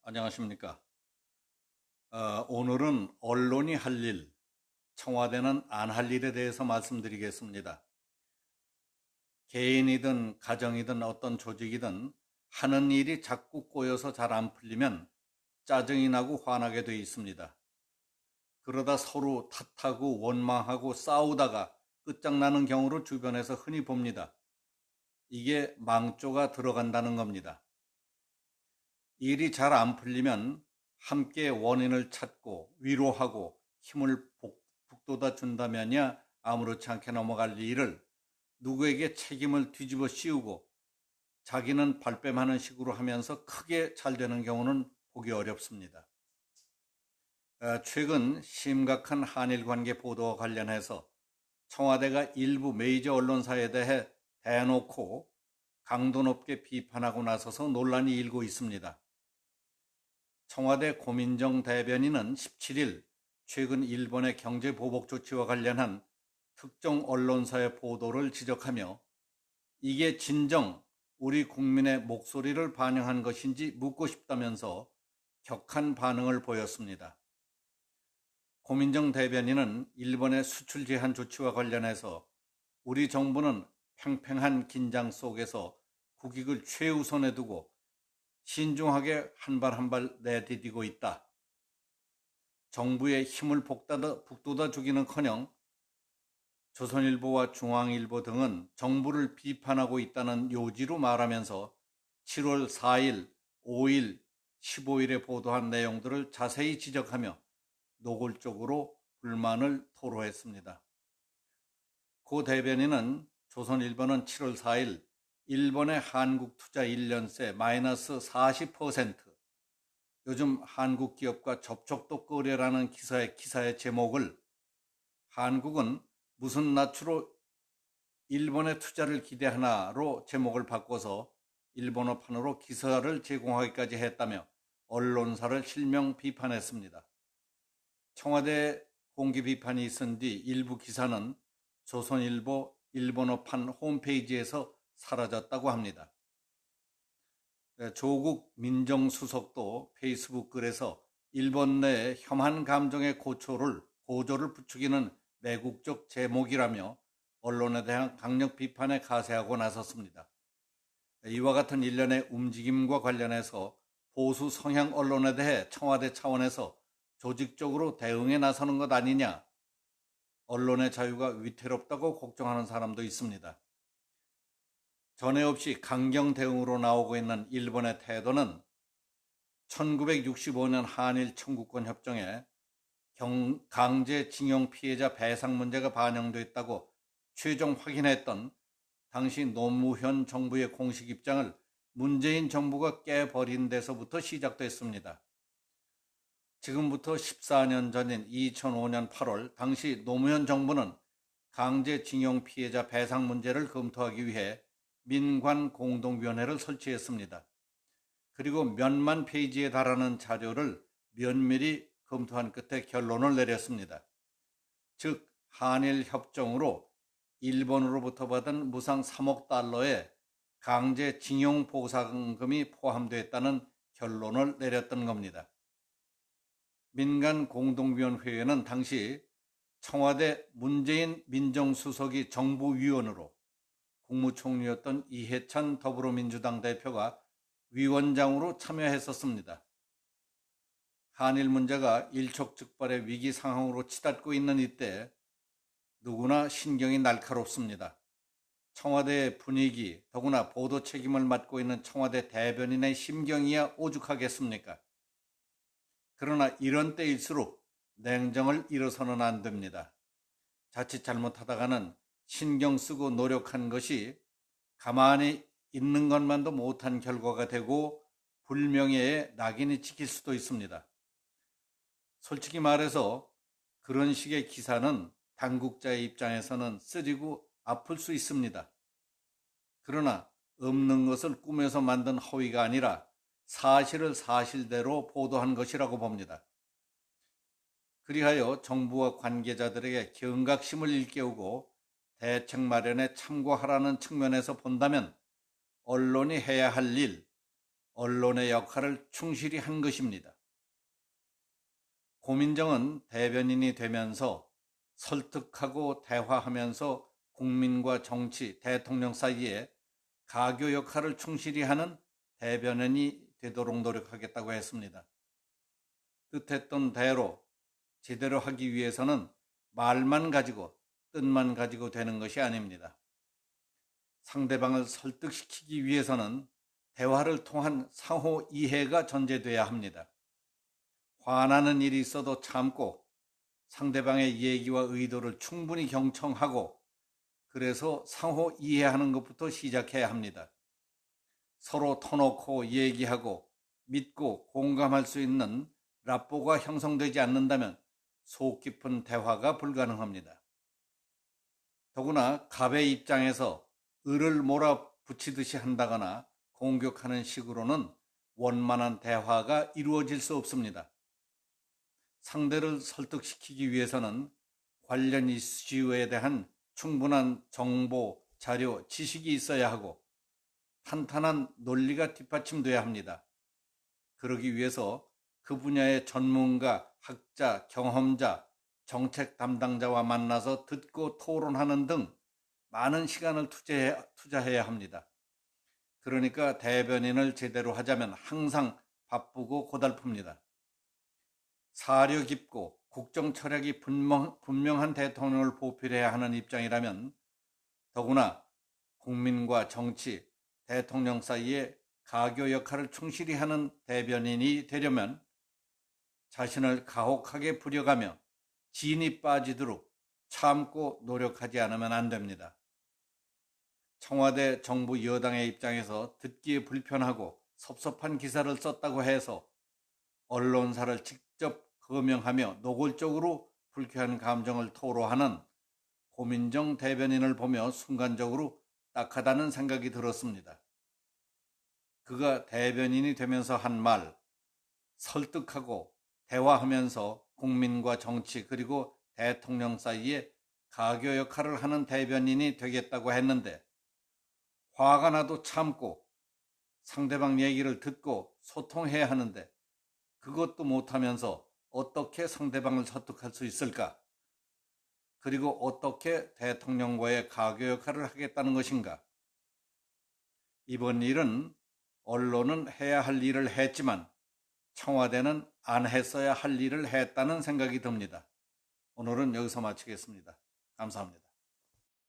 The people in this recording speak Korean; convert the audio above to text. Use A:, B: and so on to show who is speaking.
A: 안녕하십니까. 오늘은 언론이 할 일, 청와대는 안 할 일에 대해서 말씀드리겠습니다. 개인이든 가정이든 어떤 조직이든 하는 일이 자꾸 꼬여서 잘 안 풀리면 짜증이 나고 화나게 돼 있습니다. 그러다 서로 탓하고 원망하고 싸우다가 끝장나는 경우를 주변에서 흔히 봅니다. 이게 망조가 들어간다는 겁니다. 일이 잘 안 풀리면 함께 원인을 찾고 위로하고 힘을 북돋아 준다면야 아무렇지 않게 넘어갈 일을 누구에게 책임을 뒤집어 씌우고 자기는 발뺌하는 식으로 하면서 크게 잘 되는 경우는 보기 어렵습니다. 최근 심각한 한일 관계 보도와 관련해서 청와대가 일부 메이저 언론사에 대해 대놓고 강도 높게 비판하고 나서서 논란이 일고 있습니다. 청와대 고민정 대변인은 17일 최근 일본의 경제 보복 조치와 관련한 특정 언론사의 보도를 지적하며 이게 진정 우리 국민의 목소리를 반영한 것인지 묻고 싶다면서 격한 반응을 보였습니다. 고민정 대변인은 일본의 수출 제한 조치와 관련해서 우리 정부는 팽팽한 긴장 속에서 국익을 최우선에 두고 신중하게 한 발 한 발 내디디고 있다. 정부의 힘을 북돋아 주기는커녕 조선일보와 중앙일보 등은 정부를 비판하고 있다는 요지로 말하면서 7월 4일, 5일, 15일에 보도한 내용들을 자세히 지적하며 노골적으로 불만을 토로했습니다. 고 대변인은 조선일보는 7월 4일 일본의 한국 투자 1년새 마이너스 40%, 요즘 한국 기업과 접촉도 꺼려라는 기사의 제목을 한국은 무슨 낯으로 일본의 투자를 기대하나로 제목을 바꿔서 일본어판으로 기사를 제공하기까지 했다며 언론사를 실명 비판했습니다. 청와대 공개 비판이 있은 뒤 일부 기사는 조선일보 일본어판 홈페이지에서 사라졌다고 합니다. 조국 민정수석도 페이스북 글에서 일본 내 혐한 감정의 고조를 부추기는 매국적 제목이라며 언론에 대한 강력 비판에 가세하고 나섰습니다. 이와 같은 일련의 움직임과 관련해서 보수 성향 언론에 대해 청와대 차원에서 조직적으로 대응에 나서는 것 아니냐, 언론의 자유가 위태롭다고 걱정하는 사람도 있습니다. 전에 없이 강경 대응으로 나오고 있는 일본의 태도는 1965년 한일 청구권 협정에 강제징용 피해자 배상 문제가 반영됐다고 최종 확인했던 당시 노무현 정부의 공식 입장을 문재인 정부가 깨버린 데서부터 시작됐습니다. 지금부터 14년 전인 2005년 8월 당시 노무현 정부는 강제징용 피해자 배상 문제를 검토하기 위해 민관공동위원회를 설치했습니다. 그리고 몇만 페이지에 달하는 자료를 면밀히 검토한 끝에 결론을 내렸습니다. 즉 한일 협정으로 일본으로부터 받은 무상 3억 달러의 강제징용 보상금이 포함됐다는 결론을 내렸던 겁니다. 민간공동위원회에는 당시 청와대 문재인 민정수석이 정부위원으로 국무총리였던 이해찬 더불어민주당 대표가 위원장으로 참여했었습니다. 한일 문제가 일촉즉발의 위기 상황으로 치닫고 있는 이때 누구나 신경이 날카롭습니다. 청와대의 분위기, 더구나 보도 책임을 맡고 있는 청와대 대변인의 심경이야 오죽하겠습니까? 그러나 이런 때일수록 냉정을 잃어서는 안 됩니다. 자칫 잘못하다가는 신경 쓰고 노력한 것이 가만히 있는 것만도 못한 결과가 되고 불명예의 낙인이 찍힐 수도 있습니다. 솔직히 말해서 그런 식의 기사는 당국자의 입장에서는 쓰리고 아플 수 있습니다. 그러나 없는 것을 꾸며서 만든 허위가 아니라 사실을 사실대로 보도한 것이라고 봅니다. 그리하여 정부와 관계자들에게 경각심을 일깨우고 대책 마련에 참고하라는 측면에서 본다면 언론이 해야 할 일, 언론의 역할을 충실히 한 것입니다. 고민정은 대변인이 되면서 설득하고 대화하면서 국민과 정치, 대통령 사이에 가교 역할을 충실히 하는 대변인이 되도록 노력하겠다고 했습니다. 뜻했던 대로 제대로 하기 위해서는 말만 가지고 뜻만 가지고 되는 것이 아닙니다. 상대방을 설득시키기 위해서는 대화를 통한 상호 이해가 전제돼야 합니다. 화나는 일이 있어도 참고 상대방의 얘기와 의도를 충분히 경청하고 그래서 상호 이해하는 것부터 시작해야 합니다. 서로 터놓고 얘기하고 믿고 공감할 수 있는 라포가 형성되지 않는다면 속 깊은 대화가 불가능합니다. 더구나 갑의 입장에서 을을 몰아붙이듯이 한다거나 공격하는 식으로는 원만한 대화가 이루어질 수 없습니다. 상대를 설득시키기 위해서는 관련 이슈에 대한 충분한 정보, 자료, 지식이 있어야 하고 탄탄한 논리가 뒷받침돼야 합니다. 그러기 위해서 그 분야의 전문가, 학자, 경험자, 정책 담당자와 만나서 듣고 토론하는 등 많은 시간을 투자해야 합니다. 그러니까 대변인을 제대로 하자면 항상 바쁘고 고달픕니다. 사려 깊고 국정 철학이 분명한 대통령을 보필해야 하는 입장이라면 더구나 국민과 정치, 대통령 사이에 가교 역할을 충실히 하는 대변인이 되려면 자신을 가혹하게 부려가며 진이 빠지도록 참고 노력하지 않으면 안 됩니다. 청와대 정부 여당의 입장에서 듣기에 불편하고 섭섭한 기사를 썼다고 해서 언론사를 직접 거명하며 노골적으로 불쾌한 감정을 토로하는 고민정 대변인을 보며 순간적으로 딱하다는 생각이 들었습니다. 그가 대변인이 되면서 한 말, 설득하고 대화하면서 국민과 정치 그리고 대통령 사이에 가교 역할을 하는 대변인이 되겠다고 했는데 화가 나도 참고 상대방 얘기를 듣고 소통해야 하는데 그것도 못하면서 어떻게 상대방을 설득할 수 있을까? 그리고 어떻게 대통령과의 가교 역할을 하겠다는 것인가? 이번 일은 언론은 해야 할 일을 했지만 청와대는 안 했어야 할 일을 했다는 생각이 듭니다. 오늘은 여기서 마치겠습니다. 감사합니다.